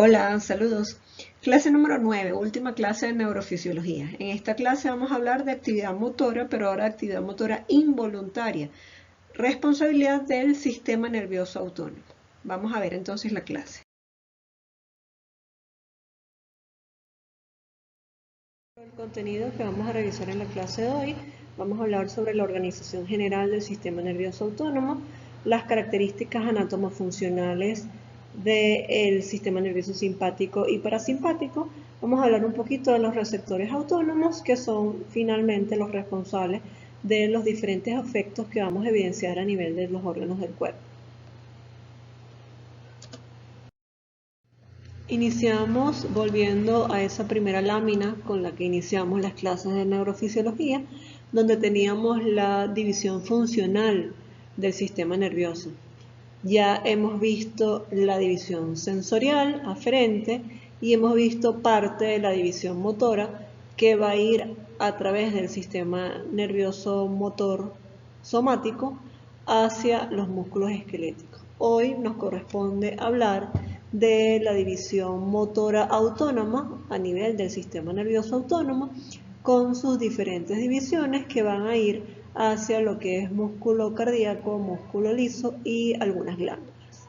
Hola, saludos. Clase número 9, última clase de neurofisiología. En esta clase vamos a hablar de actividad motora, pero ahora de actividad motora involuntaria, responsabilidad del sistema nervioso autónomo. Vamos a ver entonces la clase. El contenido que vamos a revisar en la clase de hoy, vamos a hablar sobre la organización general del sistema nervioso autónomo, las características anatomofuncionales del sistema nervioso simpático y parasimpático. Vamos a hablar un poquito de los receptores autónomos, que son finalmente los responsables de los diferentes efectos que vamos a evidenciar a nivel de los órganos del cuerpo. Iniciamos volviendo a esa primera lámina con la que iniciamos las clases de neurofisiología, donde teníamos la división funcional del sistema nervioso. Ya hemos visto la división sensorial aferente y hemos visto parte de la división motora que va a ir a través del sistema nervioso motor somático hacia los músculos esqueléticos. Hoy nos corresponde hablar de la división motora autónoma a nivel del sistema nervioso autónomo, con sus diferentes divisiones que van a ir hacia lo que es músculo cardíaco, músculo liso y algunas glándulas.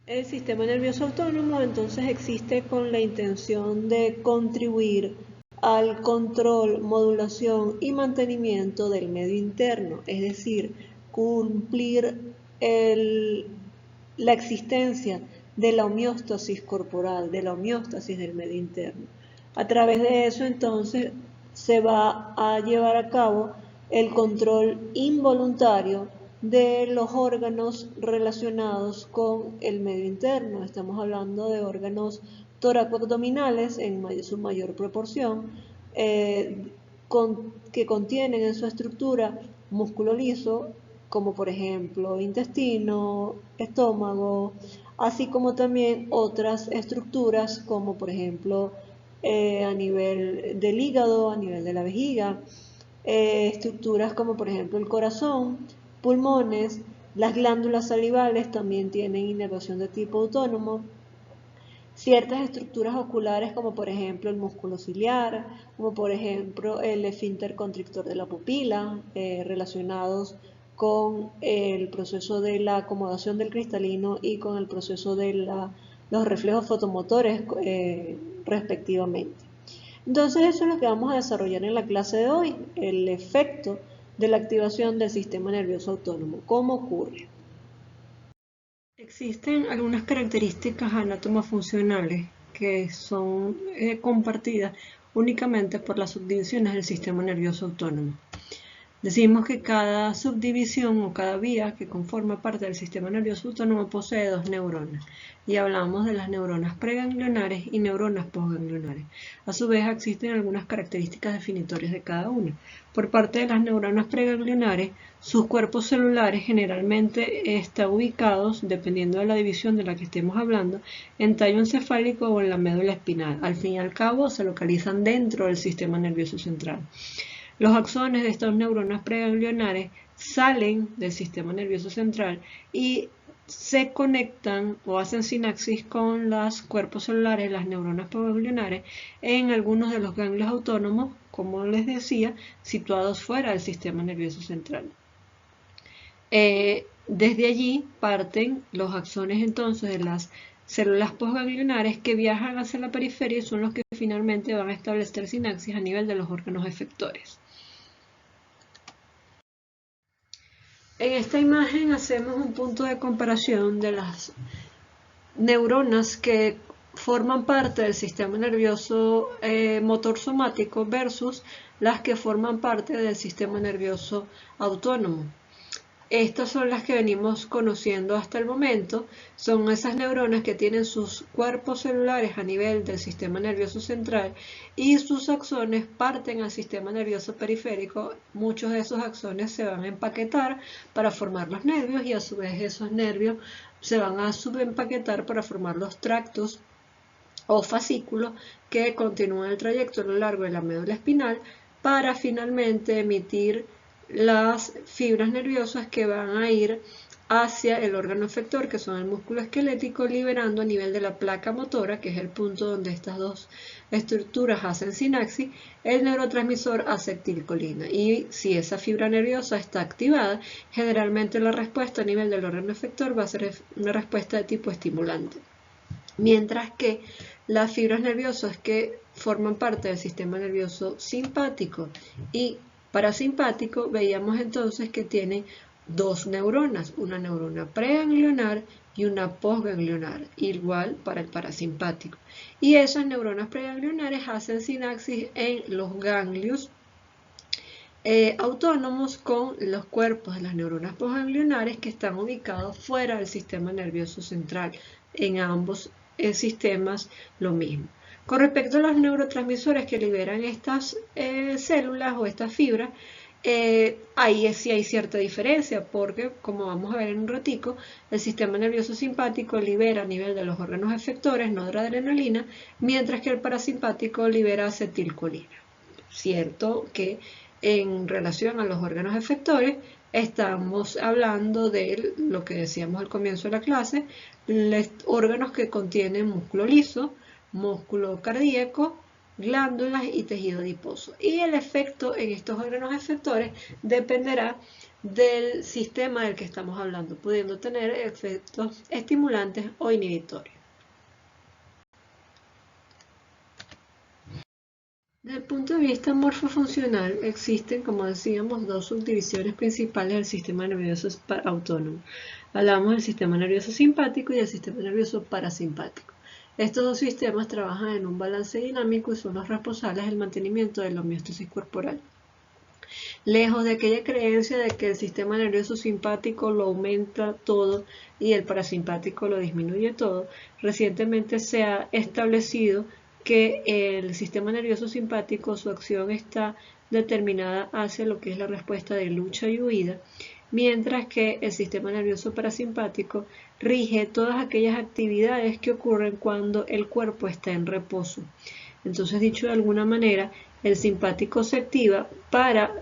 El sistema nervioso autónomo entonces existe con la intención de contribuir al control, modulación y mantenimiento del medio interno, es decir, cumplir la existencia de la homeostasis corporal, de la homeostasis del medio interno. A través de eso entonces se va a llevar a cabo el control involuntario de los órganos relacionados con el medio interno. Estamos hablando de órganos toracoabdominales en su mayor proporción, que contienen en su estructura músculo liso, como por ejemplo intestino, estómago, así como también otras estructuras como por ejemplo a nivel del hígado, a nivel de la vejiga, estructuras como por ejemplo el corazón, pulmones, las glándulas salivales también tienen inervación de tipo autónomo, ciertas estructuras oculares como por ejemplo el músculo ciliar, como por ejemplo el esfínter constrictor de la pupila, relacionados con el proceso de la acomodación del cristalino y con el proceso de los reflejos fotomotores respectivamente. Entonces eso es lo que vamos a desarrollar en la clase de hoy, el efecto de la activación del sistema nervioso autónomo. ¿Cómo ocurre? Existen algunas características anatomofuncionales que son compartidas únicamente por las subdivisiones del sistema nervioso autónomo. Decimos que cada subdivisión o cada vía que conforma parte del sistema nervioso autónomo posee dos neuronas, y hablamos de las neuronas preganglionares y neuronas postganglionares. A su vez existen algunas características definitorias de cada una. Por parte de las neuronas preganglionares, sus cuerpos celulares generalmente están ubicados, dependiendo de la división de la que estemos hablando, en tallo encefálico o en la médula espinal. Al fin y al cabo se localizan dentro del sistema nervioso central. Los axones de estas neuronas preganglionares salen del sistema nervioso central y se conectan o hacen sinapsis con los cuerpos celulares, las neuronas postganglionares, en algunos de los ganglios autónomos, como les decía, situados fuera del sistema nervioso central. Desde allí parten los axones entonces de las células postganglionares que viajan hacia la periferia y son los que finalmente van a establecer sinapsis a nivel de los órganos efectores. En esta imagen hacemos un punto de comparación de las neuronas que forman parte del sistema nervioso motor somático versus las que forman parte del sistema nervioso autónomo. Estas son las que venimos conociendo hasta el momento, son esas neuronas que tienen sus cuerpos celulares a nivel del sistema nervioso central y sus axones parten al sistema nervioso periférico. Muchos de esos axones se van a empaquetar para formar los nervios y a su vez esos nervios se van a subempaquetar para formar los tractos o fascículos que continúan el trayecto a lo largo de la médula espinal para finalmente emitir las fibras nerviosas que van a ir hacia el órgano efector, que son el músculo esquelético, liberando a nivel de la placa motora, que es el punto donde estas dos estructuras hacen sinapsis, el neurotransmisor acetilcolina. Y si esa fibra nerviosa está activada, generalmente la respuesta a nivel del órgano efector va a ser una respuesta de tipo estimulante. Mientras que las fibras nerviosas que forman parte del sistema nervioso simpático y parasimpático, veíamos entonces que tienen dos neuronas, una neurona preganglionar y una posganglionar, igual para el parasimpático. Y esas neuronas preganglionares hacen sinapsis en los ganglios autónomos con los cuerpos de las neuronas posganglionares que están ubicados fuera del sistema nervioso central. En ambos sistemas lo mismo. Con respecto a los neurotransmisores que liberan estas células o estas fibras, ahí sí hay cierta diferencia porque, como vamos a ver en un ratico, el sistema nervioso simpático libera a nivel de los órganos efectores noradrenalina, mientras que el parasimpático libera acetilcolina. Cierto que en relación a los órganos efectores estamos hablando de lo que decíamos al comienzo de la clase, los órganos que contienen músculo liso, músculo cardíaco, glándulas y tejido adiposo. Y el efecto en estos órganos efectores dependerá del sistema del que estamos hablando, pudiendo tener efectos estimulantes o inhibitorios. Desde el punto de vista morfofuncional, existen, como decíamos, dos subdivisiones principales del sistema nervioso autónomo. Hablamos del sistema nervioso simpático y del sistema nervioso parasimpático. Estos dos sistemas trabajan en un balance dinámico y son los responsables del mantenimiento de la homeostasis corporal. Lejos de aquella creencia de que el sistema nervioso simpático lo aumenta todo y el parasimpático lo disminuye todo, recientemente se ha establecido que el sistema nervioso simpático, su acción está determinada hacia lo que es la respuesta de lucha y huida, mientras que el sistema nervioso parasimpático rige todas aquellas actividades que ocurren cuando el cuerpo está en reposo. Entonces, dicho de alguna manera, el simpático se activa para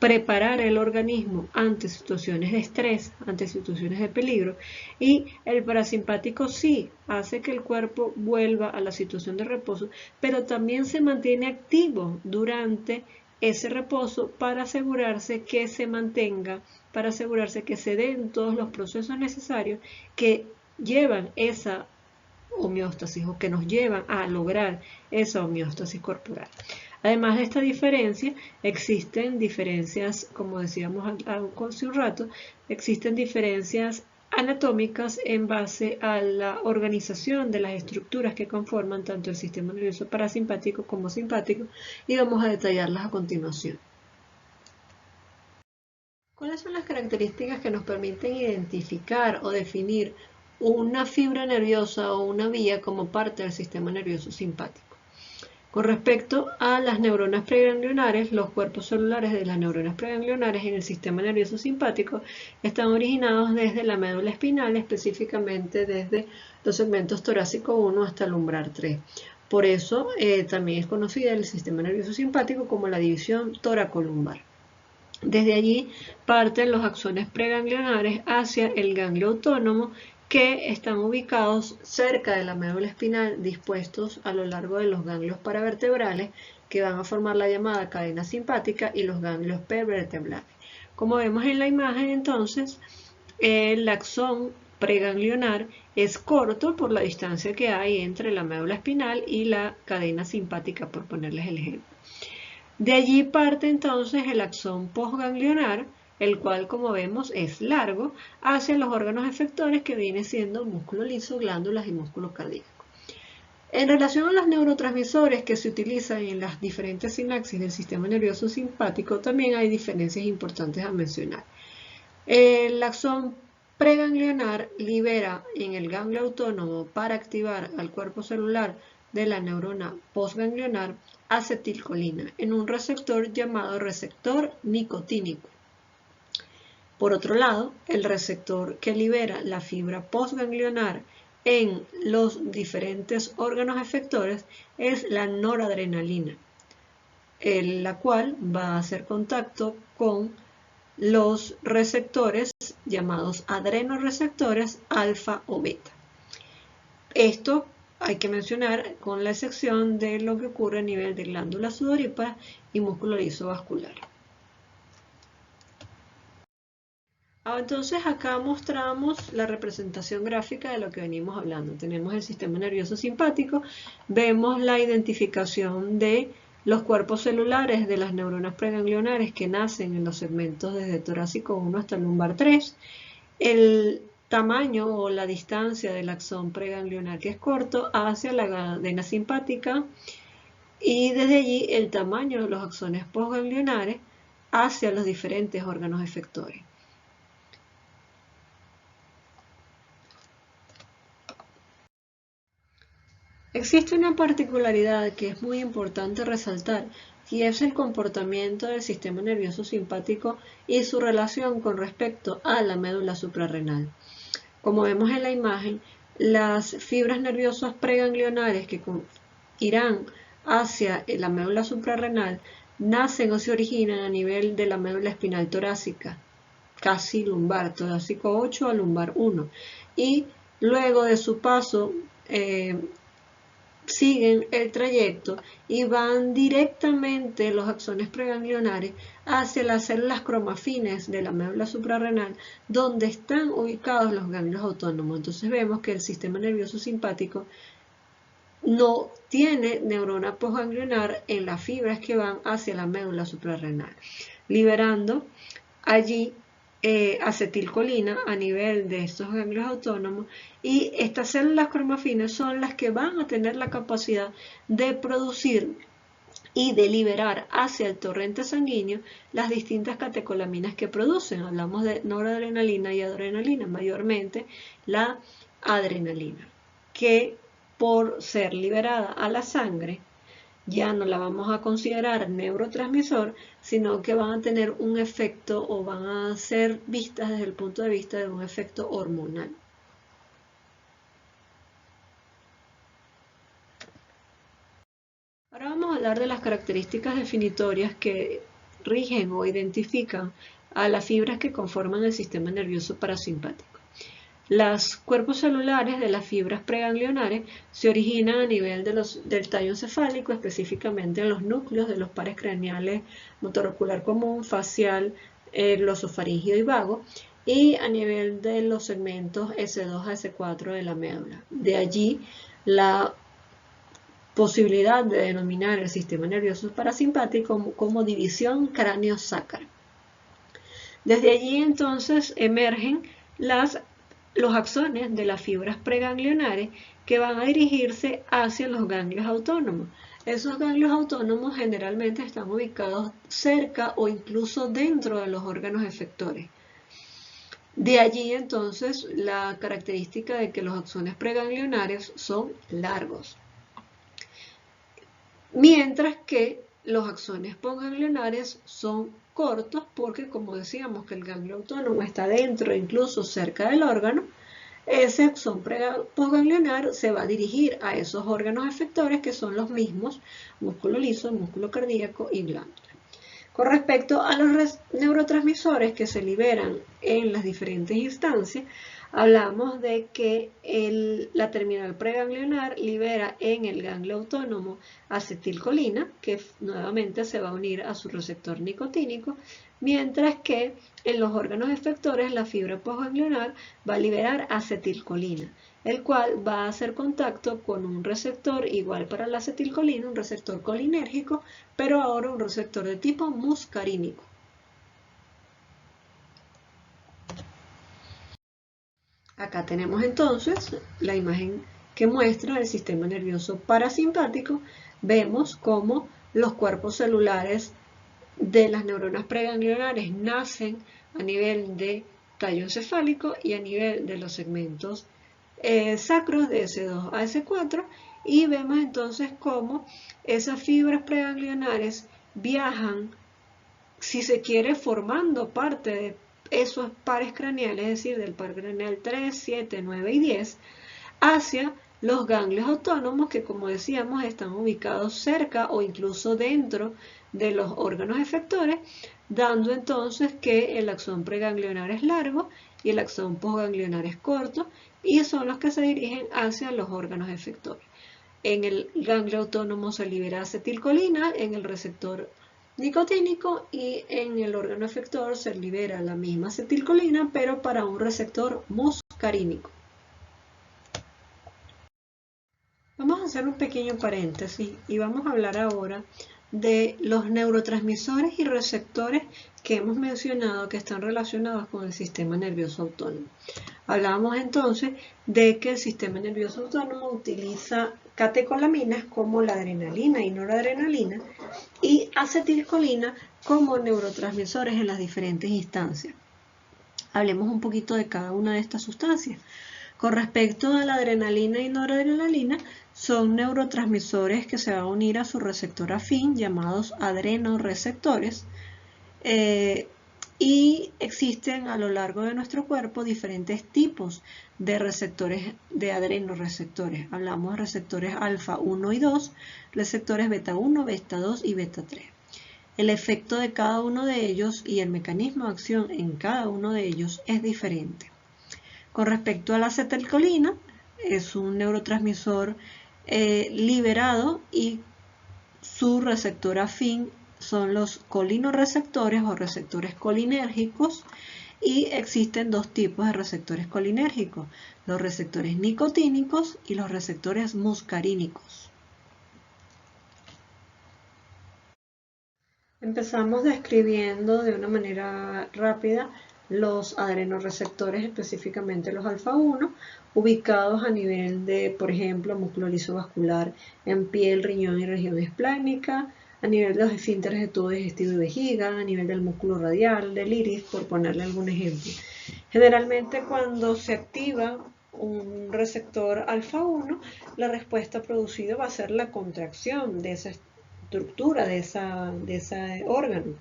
preparar el organismo ante situaciones de estrés, ante situaciones de peligro, y el parasimpático sí hace que el cuerpo vuelva a la situación de reposo, pero también se mantiene activo durante ese reposo para asegurarse que se mantenga, para asegurarse que se den todos los procesos necesarios que llevan esa homeostasis o que nos llevan a lograr esa homeostasis corporal. Además de esta diferencia, existen diferencias, como decíamos hace un rato, existen diferencias anatómicas en base a la organización de las estructuras que conforman tanto el sistema nervioso parasimpático como simpático, y vamos a detallarlas a continuación. ¿Cuáles son las características que nos permiten identificar o definir una fibra nerviosa o una vía como parte del sistema nervioso simpático? Con respecto a las neuronas preganglionares, los cuerpos celulares de las neuronas preganglionares en el sistema nervioso simpático están originados desde la médula espinal, específicamente desde los segmentos torácico 1 hasta el umbral 3. Por eso también es conocida el sistema nervioso simpático como la división toracolumbar. Desde allí parten los axones preganglionares hacia el ganglio autónomo, que están ubicados cerca de la médula espinal, dispuestos a lo largo de los ganglios paravertebrales que van a formar la llamada cadena simpática y los ganglios pervertebrales. Como vemos en la imagen, entonces, el axón preganglionar es corto por la distancia que hay entre la médula espinal y la cadena simpática, por ponerles el ejemplo. De allí parte entonces el axón posganglionar, el cual, como vemos, es largo, hacia los órganos efectores que viene siendo músculo liso, glándulas y músculo cardíaco. En relación a los neurotransmisores que se utilizan en las diferentes sinapsis del sistema nervioso simpático, también hay diferencias importantes a mencionar. El axón preganglionar libera en el ganglio autónomo para activar al cuerpo celular de la neurona postganglionar acetilcolina en un receptor llamado receptor nicotínico. Por otro lado, el receptor que libera la fibra postganglionar en los diferentes órganos efectores es la noradrenalina, la cual va a hacer contacto con los receptores llamados adrenoreceptores alfa o beta. Esto hay que mencionar con la excepción de lo que ocurre a nivel de glándulas sudoríparas y músculo liso vascular. Entonces acá mostramos la representación gráfica de lo que venimos hablando. Tenemos el sistema nervioso simpático, vemos la identificación de los cuerpos celulares de las neuronas preganglionares que nacen en los segmentos desde torácico 1 hasta el lumbar 3, el tamaño o la distancia del axón preganglionar que es corto hacia la cadena simpática y desde allí el tamaño de los axones postganglionares hacia los diferentes órganos efectores. Existe una particularidad que es muy importante resaltar y es el comportamiento del sistema nervioso simpático y su relación con respecto a la médula suprarrenal. Como vemos en la imagen, las fibras nerviosas preganglionares que irán hacia la médula suprarrenal nacen o se originan a nivel de la médula espinal torácica, casi lumbar, torácico 8 a lumbar 1, y luego de su paso siguen el trayecto y van directamente los axones preganglionares hacia las células cromafines de la médula suprarrenal, donde están ubicados los ganglios autónomos. Entonces vemos que el sistema nervioso simpático no tiene neurona postganglionar en las fibras que van hacia la médula suprarrenal, liberando allí acetilcolina a nivel de estos ganglios autónomos, y estas células cromafines son las que van a tener la capacidad de producir y de liberar hacia el torrente sanguíneo las distintas catecolaminas que producen. Hablamos de noradrenalina y adrenalina, mayormente la adrenalina, que por ser liberada a la sangre ya no la vamos a considerar neurotransmisor, sino que van a tener un efecto o van a ser vistas desde el punto de vista de un efecto hormonal. Ahora vamos a hablar de las características definitorias que rigen o identifican a las fibras que conforman el sistema nervioso parasimpático. Los cuerpos celulares de las fibras preganglionares se originan a nivel del tallo encefálico, específicamente en los núcleos de los pares craneales motor ocular común, facial, glosofaríngeo y vago, y a nivel de los segmentos S2 a S4 de la médula. De allí la posibilidad de denominar el sistema nervioso parasimpático como división cráneo-sacra. Desde allí entonces emergen los axones de las fibras preganglionares que van a dirigirse hacia los ganglios autónomos. Esos ganglios autónomos generalmente están ubicados cerca o incluso dentro de los órganos efectores. De allí entonces la característica de que los axones preganglionares son largos, mientras que los axones postganglionares son cortos porque, como decíamos, que el ganglio autónomo está dentro e incluso cerca del órgano, ese axón postganglionar se va a dirigir a esos órganos efectores que son los mismos, músculo liso, músculo cardíaco y glándula. Con respecto a los neurotransmisores que se liberan en las diferentes instancias, hablamos de que la terminal preganglionar libera en el ganglio autónomo acetilcolina, que nuevamente se va a unir a su receptor nicotínico, mientras que en los órganos efectores la fibra postganglionar va a liberar acetilcolina, el cual va a hacer contacto con un receptor igual para la acetilcolina, un receptor colinérgico, pero ahora un receptor de tipo muscarínico. Acá tenemos entonces la imagen que muestra el sistema nervioso parasimpático. Vemos cómo los cuerpos celulares de las neuronas preganglionares nacen a nivel de tallo encefálico y a nivel de los segmentos sacros de S2 a S4, y vemos entonces cómo esas fibras preganglionares viajan, si se quiere, formando parte de esos pares craneales, es decir, del par craneal 3, 7, 9 y 10, hacia los ganglios autónomos, que como decíamos están ubicados cerca o incluso dentro de los órganos efectores, dando entonces que el axón preganglionar es largo y el axón postganglionar es corto, y son los que se dirigen hacia los órganos efectores. En el ganglio autónomo se libera acetilcolina en el receptor nicotínico, y en el órgano efector se libera la misma acetilcolina, pero para un receptor muscarínico. Vamos a hacer un pequeño paréntesis y vamos a hablar ahora de los neurotransmisores y receptores que hemos mencionado que están relacionados con el sistema nervioso autónomo. Hablábamos entonces de que el sistema nervioso autónomo utiliza catecolaminas como la adrenalina y noradrenalina y acetilcolina como neurotransmisores en las diferentes instancias. Hablemos un poquito de cada una de estas sustancias. Con respecto a la adrenalina y noradrenalina, son neurotransmisores que se van a unir a su receptor afín, llamados adrenoreceptores, y existen a lo largo de nuestro cuerpo diferentes tipos de receptores, de adrenoreceptores. Hablamos de receptores alfa 1 y 2, receptores beta 1, beta 2 y beta 3. El efecto de cada uno de ellos y el mecanismo de acción en cada uno de ellos es diferente. Con respecto a la acetilcolina, es un neurotransmisor liberado, y su receptor afín son los colinorreceptores o receptores colinérgicos, y existen dos tipos de receptores colinérgicos: los receptores nicotínicos y los receptores muscarínicos. Empezamos describiendo de una manera rápida los adrenoreceptores, específicamente los alfa 1, ubicados a nivel de, por ejemplo, músculo liso vascular en piel, riñón y región esplánica, a nivel de los esfínteres de tubo digestivo y vejiga, a nivel del músculo radial, del iris, por ponerle algún ejemplo. Generalmente cuando se activa un receptor alfa 1, la respuesta producida va a ser la contracción de esa estructura, de ese órgano.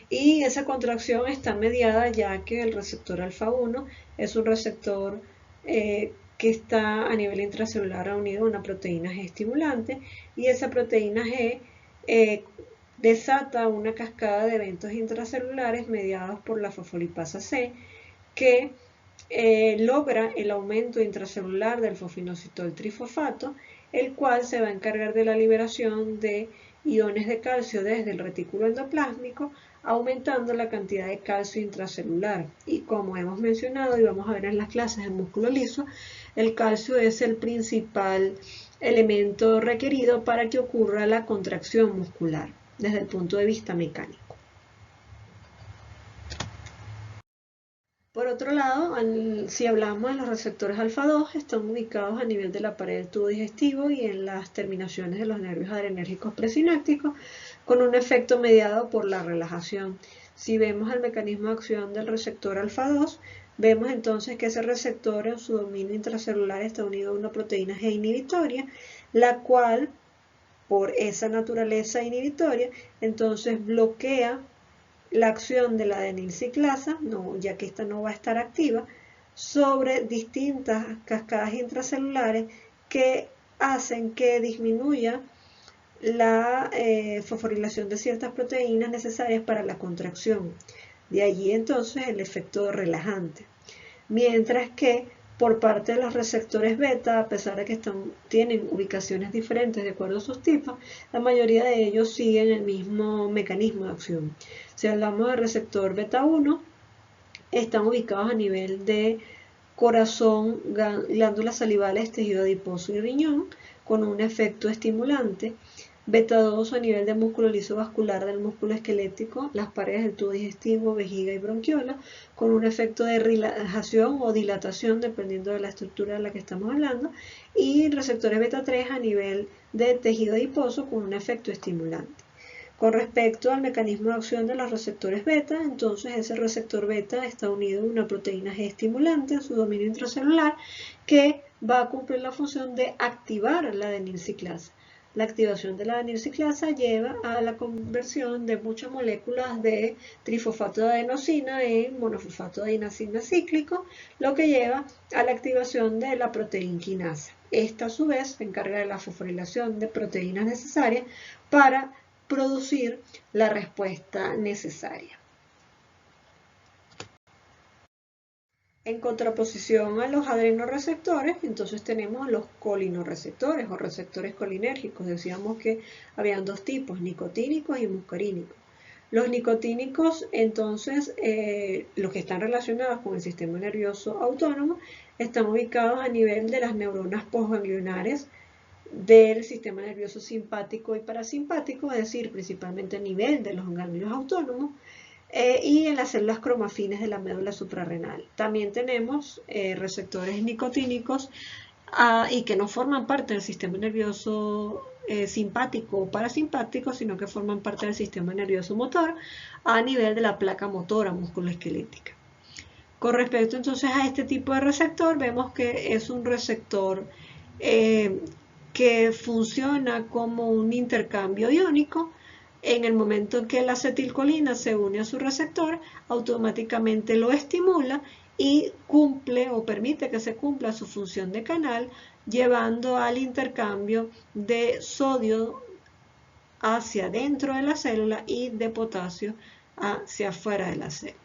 Y esa contracción está mediada ya que el receptor alfa 1 es un receptor que está a nivel intracelular unido a una proteína G estimulante, y esa proteína G desata una cascada de eventos intracelulares mediados por la fosfolipasa C, que logra el aumento intracelular del fosfinocitol trifosfato, el cual se va a encargar de la liberación de iones de calcio desde el retículo endoplásmico, aumentando la cantidad de calcio intracelular. Y como hemos mencionado y vamos a ver en las clases de músculo liso, el calcio es el principal elemento requerido para que ocurra la contracción muscular desde el punto de vista mecánico. Por otro lado, si hablamos de los receptores alfa 2, están ubicados a nivel de la pared del tubo digestivo y en las terminaciones de los nervios adrenérgicos presinápticos, con un efecto mediado por la relajación. Si vemos el mecanismo de acción del receptor alfa 2, vemos entonces que ese receptor en su dominio intracelular está unido a una proteína G inhibitoria, la cual, por esa naturaleza inhibitoria, entonces bloquea la acción de la adenilciclasa, ya que esta no va a estar activa, sobre distintas cascadas intracelulares que hacen que disminuya la fosforilación de ciertas proteínas necesarias para la contracción. De allí entonces el efecto relajante. Mientras que por parte de los receptores beta, a pesar de que tienen ubicaciones diferentes de acuerdo a sus tipos, la mayoría de ellos siguen el mismo mecanismo de acción. Si hablamos de receptor beta 1, están ubicados a nivel de corazón, glándulas salivales, tejido adiposo y riñón, con un efecto estimulante. Beta 2 a nivel de músculo liso vascular del músculo esquelético, las paredes del tubo digestivo, vejiga y bronquiola, con un efecto de relajación o dilatación dependiendo de la estructura de la que estamos hablando, y receptores beta 3 a nivel de tejido adiposo con un efecto estimulante. Con respecto al mecanismo de acción de los receptores beta, entonces ese receptor beta está unido a una proteína G estimulante en su dominio intracelular, que va a cumplir la función de activar la adenilciclasa. La activación de la adenilciclasa lleva a la conversión de muchas moléculas de trifosfato de adenosina en monofosfato de adenosina cíclico, lo que lleva a la activación de la proteína quinasa. Esta a su vez se encarga de la fosforilación de proteínas necesarias para producir la respuesta necesaria. En contraposición a los adrenoreceptores, entonces tenemos los colinorreceptores o receptores colinérgicos. Decíamos que habían dos tipos, nicotínicos y muscarínicos. Los nicotínicos, entonces, los que están relacionados con el sistema nervioso autónomo, están ubicados a nivel de las neuronas postganglionares del sistema nervioso simpático y parasimpático, es decir, principalmente a nivel de los ganglios autónomos, y en las células cromafines de la médula suprarrenal. También tenemos receptores nicotínicos y que no forman parte del sistema nervioso simpático o parasimpático, sino que forman parte del sistema nervioso motor a nivel de la placa motora musculoesquelética. Con respecto entonces a este tipo de receptor, vemos que es un receptor que funciona como un intercambio iónico. En el momento en que la acetilcolina se une a su receptor, automáticamente lo estimula y cumple o permite que se cumpla su función de canal, llevando al intercambio de sodio hacia dentro de la célula y de potasio hacia afuera de la célula.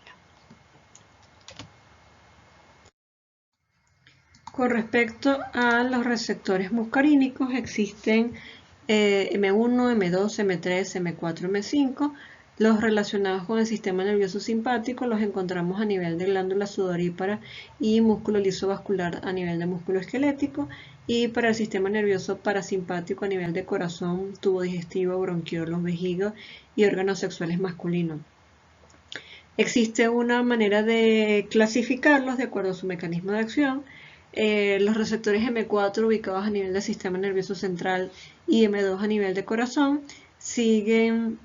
Con respecto a los receptores muscarínicos, existen M1, M2, M3, M4, M5. Los relacionados con el sistema nervioso simpático los encontramos a nivel de glándula sudorípara y músculo liso vascular a nivel de músculo esquelético, y para el sistema nervioso parasimpático a nivel de corazón, tubo digestivo, bronquiolos, vejiga y órganos sexuales masculinos. Existe una manera de clasificarlos de acuerdo a su mecanismo de acción. Los receptores M4 ubicados a nivel del sistema nervioso central y M2 a nivel de corazón siguen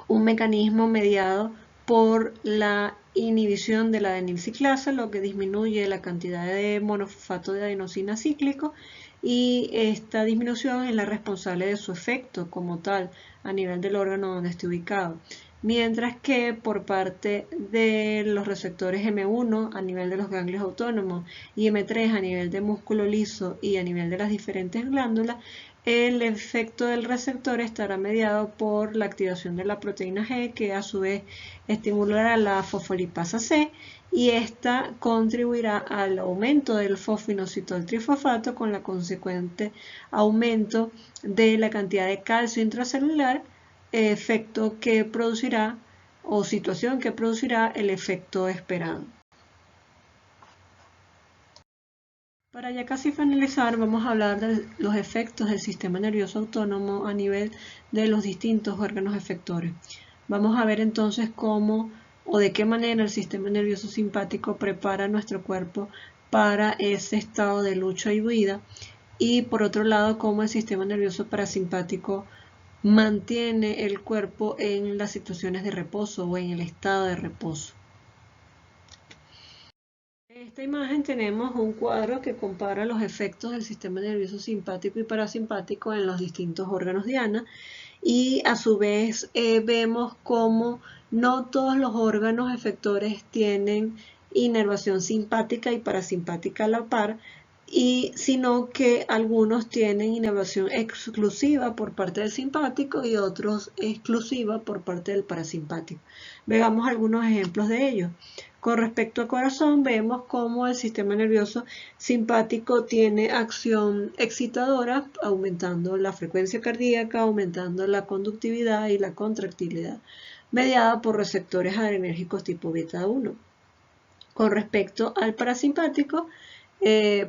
un mecanismo mediado por la inhibición de la adenilciclasa, lo que disminuye la cantidad de monofosfato de adenosina cíclico, y esta disminución es la responsable de su efecto como tal a nivel del órgano donde esté ubicado. Mientras que por parte de los receptores M1 a nivel de los ganglios autónomos y M3 a nivel de músculo liso y a nivel de las diferentes glándulas, el efecto del receptor estará mediado por la activación de la proteína G, que a su vez estimulará la fosfolipasa C, y esta contribuirá al aumento del fosfoinositol trifosfato con la consecuente aumento de la cantidad de calcio intracelular, efecto que producirá o situación que producirá el efecto esperado. Para ya casi finalizar, vamos a hablar de los efectos del sistema nervioso autónomo a nivel de los distintos órganos efectores. Vamos a ver entonces cómo o de qué manera el sistema nervioso simpático prepara nuestro cuerpo para ese estado de lucha y huida, y por otro lado cómo el sistema nervioso parasimpático mantiene el cuerpo en las situaciones de reposo o en el estado de reposo. En esta imagen tenemos un cuadro que compara los efectos del sistema nervioso simpático y parasimpático en los distintos órganos diana, y a su vez vemos cómo no todos los órganos efectores tienen inervación simpática y parasimpática a la par, sino que algunos tienen inervación exclusiva por parte del simpático y otros exclusiva por parte del parasimpático. Veamos algunos ejemplos de ello. Con respecto al corazón, vemos cómo el sistema nervioso simpático tiene acción excitadora, aumentando la frecuencia cardíaca, aumentando la conductividad y la contractilidad, mediada por receptores adrenérgicos tipo beta 1. Con respecto al parasimpático,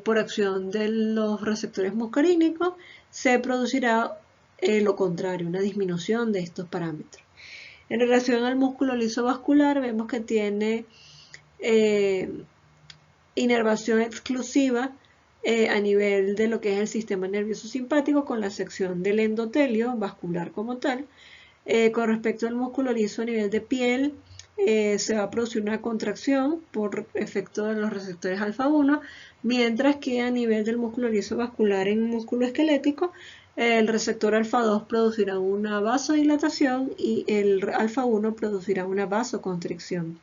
por acción de los receptores muscarínicos, se producirá lo contrario, una disminución de estos parámetros. En relación al músculo liso vascular, vemos que tiene inervación exclusiva a nivel de lo que es el sistema nervioso simpático, con la sección del endotelio vascular como tal. Con respecto al músculo liso a nivel de piel, se va a producir una contracción por efecto de los receptores alfa 1, mientras que a nivel del músculo liso vascular en músculo esquelético, el receptor alfa 2 producirá una vasodilatación y el alfa 1 producirá una vasoconstricción.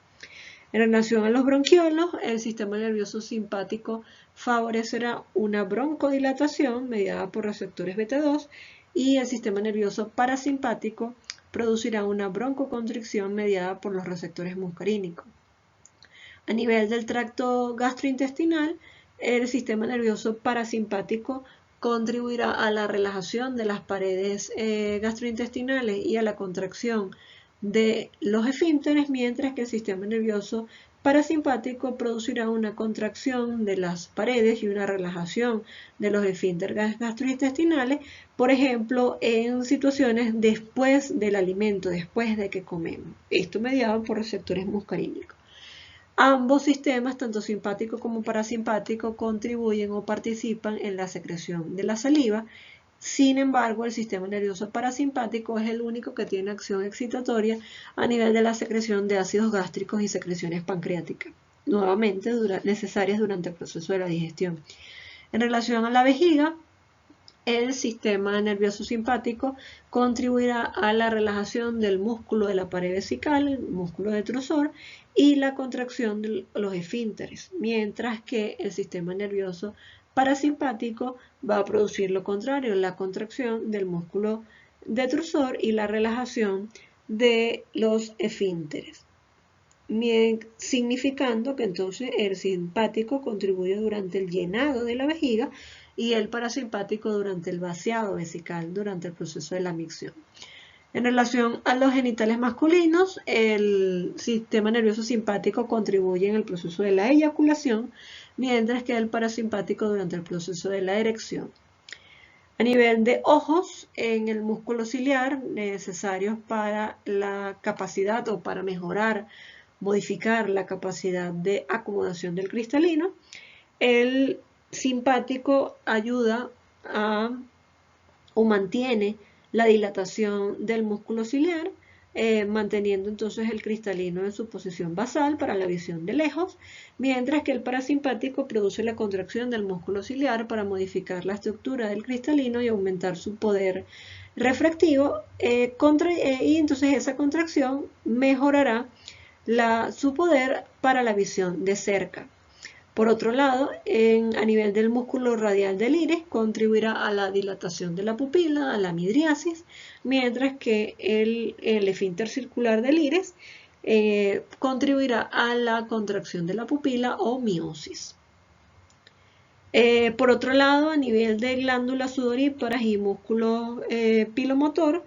En relación a los bronquiolos, el sistema nervioso simpático favorecerá una broncodilatación mediada por receptores beta 2 y el sistema nervioso parasimpático producirá una broncoconstricción mediada por los receptores muscarínicos. A nivel del tracto gastrointestinal, el sistema nervioso parasimpático contribuirá a la relajación de las paredes gastrointestinales y a la contracción de los esfínteres, mientras que el sistema nervioso parasimpático producirá una contracción de las paredes y una relajación de los esfínteres gastrointestinales, por ejemplo, en situaciones después del alimento, después de que comemos. Esto mediado por receptores muscarínicos. Ambos sistemas, tanto simpático como parasimpático, contribuyen o participan en la secreción de la saliva. Sin embargo, el sistema nervioso parasimpático es el único que tiene acción excitatoria a nivel de la secreción de ácidos gástricos y secreciones pancreáticas, nuevamente necesarias durante el proceso de la digestión. En relación a la vejiga, el sistema nervioso simpático contribuirá a la relajación del músculo de la pared vesical, el músculo detrusor, y la contracción de los esfínteres, mientras que el sistema nervioso parasimpático va a producir lo contrario, la contracción del músculo detrusor y la relajación de los esfínteres, significando que entonces el simpático contribuye durante el llenado de la vejiga y el parasimpático durante el vaciado vesical, durante el proceso de la micción. En relación a los genitales masculinos, el sistema nervioso simpático contribuye en el proceso de la eyaculación, mientras que el parasimpático durante el proceso de la erección. A nivel de ojos, en el músculo ciliar, necesarios para la capacidad o para modificar la capacidad de acomodación del cristalino, el simpático ayuda o mantiene la dilatación del músculo ciliar, manteniendo entonces el cristalino en su posición basal para la visión de lejos, mientras que el parasimpático produce la contracción del músculo ciliar para modificar la estructura del cristalino y aumentar su poder refractivo, y entonces esa contracción mejorará su poder para la visión de cerca. Por otro lado, a nivel del músculo radial del iris, contribuirá a la dilatación de la pupila, a la midriasis, mientras que el esfínter circular del iris contribuirá a la contracción de la pupila o miosis. Por otro lado, a nivel de glándulas sudoríparas y músculo pilomotor,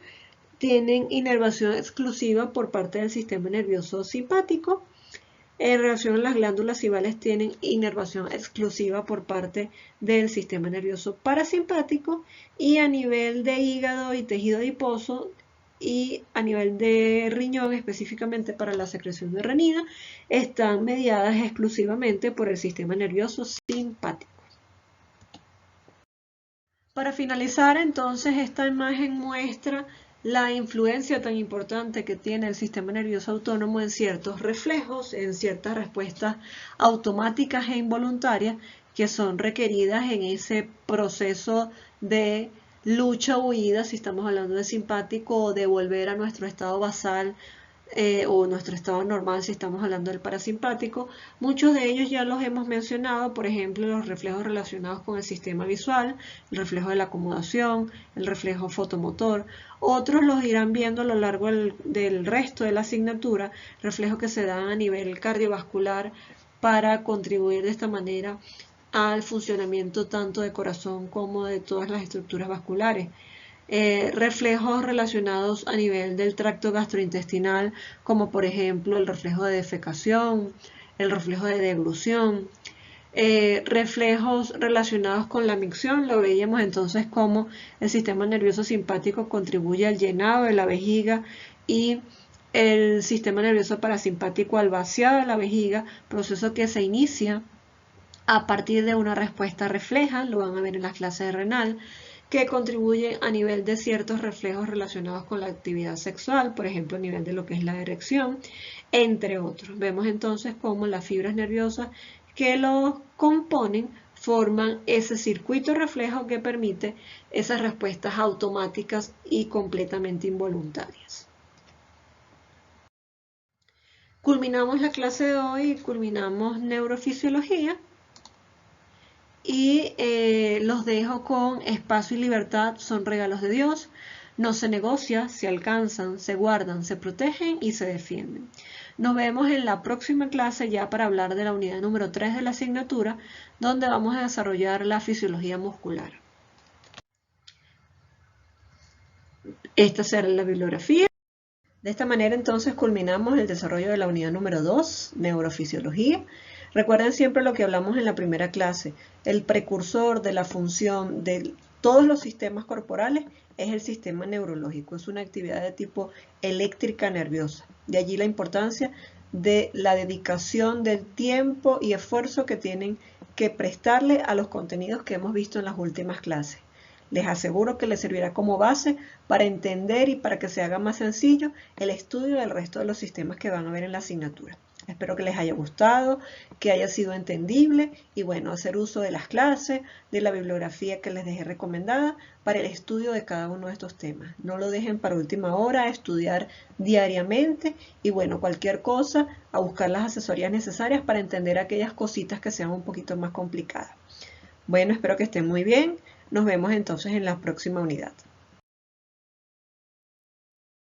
tienen inervación exclusiva por parte del sistema nervioso simpático. En relación a las glándulas sibales, tienen inervación exclusiva por parte del sistema nervioso parasimpático, y a nivel de hígado y tejido adiposo y a nivel de riñón, específicamente para la secreción de renina, están mediadas exclusivamente por el sistema nervioso simpático. Para finalizar, entonces, esta imagen muestra la influencia tan importante que tiene el sistema nervioso autónomo en ciertos reflejos, en ciertas respuestas automáticas e involuntarias que son requeridas en ese proceso de lucha o huida, si estamos hablando de simpático, o de volver a nuestro estado basal o nuestro estado normal si estamos hablando del parasimpático. Muchos de ellos ya los hemos mencionado, por ejemplo, los reflejos relacionados con el sistema visual, el reflejo de la acomodación, el reflejo fotomotor. Otros los irán viendo a lo largo del resto de la asignatura, reflejos que se dan a nivel cardiovascular para contribuir de esta manera al funcionamiento tanto de corazón como de todas las estructuras vasculares. Reflejos relacionados a nivel del tracto gastrointestinal, como por ejemplo el reflejo de defecación, el reflejo de deglución, reflejos relacionados con la micción. Lo veíamos entonces como el sistema nervioso simpático contribuye al llenado de la vejiga y el sistema nervioso parasimpático al vaciado de la vejiga, proceso que se inicia a partir de una respuesta refleja, lo van a ver en las clases de renal, que contribuye a nivel de ciertos reflejos relacionados con la actividad sexual, por ejemplo, a nivel de lo que es la erección, entre otros. Vemos entonces cómo las fibras nerviosas que lo componen forman ese circuito reflejo que permite esas respuestas automáticas y completamente involuntarias. Culminamos la clase de hoy, culminamos neurofisiología y los dejo con espacio y libertad son regalos de Dios. No se negocia, se alcanzan, se guardan, se protegen y se defienden. Nos vemos en la próxima clase ya para hablar de la unidad número 3 de la asignatura, donde vamos a desarrollar la fisiología muscular. Esta será la bibliografía. De esta manera entonces culminamos el desarrollo de la unidad número 2, neurofisiología. Recuerden siempre lo que hablamos en la primera clase, el precursor de la función de todos los sistemas corporales es el sistema neurológico, es una actividad de tipo eléctrica nerviosa. De allí la importancia de la dedicación del tiempo y esfuerzo que tienen que prestarle a los contenidos que hemos visto en las últimas clases. Les aseguro que les servirá como base para entender y para que se haga más sencillo el estudio del resto de los sistemas que van a ver en la asignatura. Espero que les haya gustado, que haya sido entendible y bueno, hacer uso de las clases, de la bibliografía que les dejé recomendada para el estudio de cada uno de estos temas. No lo dejen para última hora, estudiar diariamente y bueno, cualquier cosa, a buscar las asesorías necesarias para entender aquellas cositas que sean un poquito más complicadas. Bueno, espero que estén muy bien. Nos vemos entonces en la próxima unidad.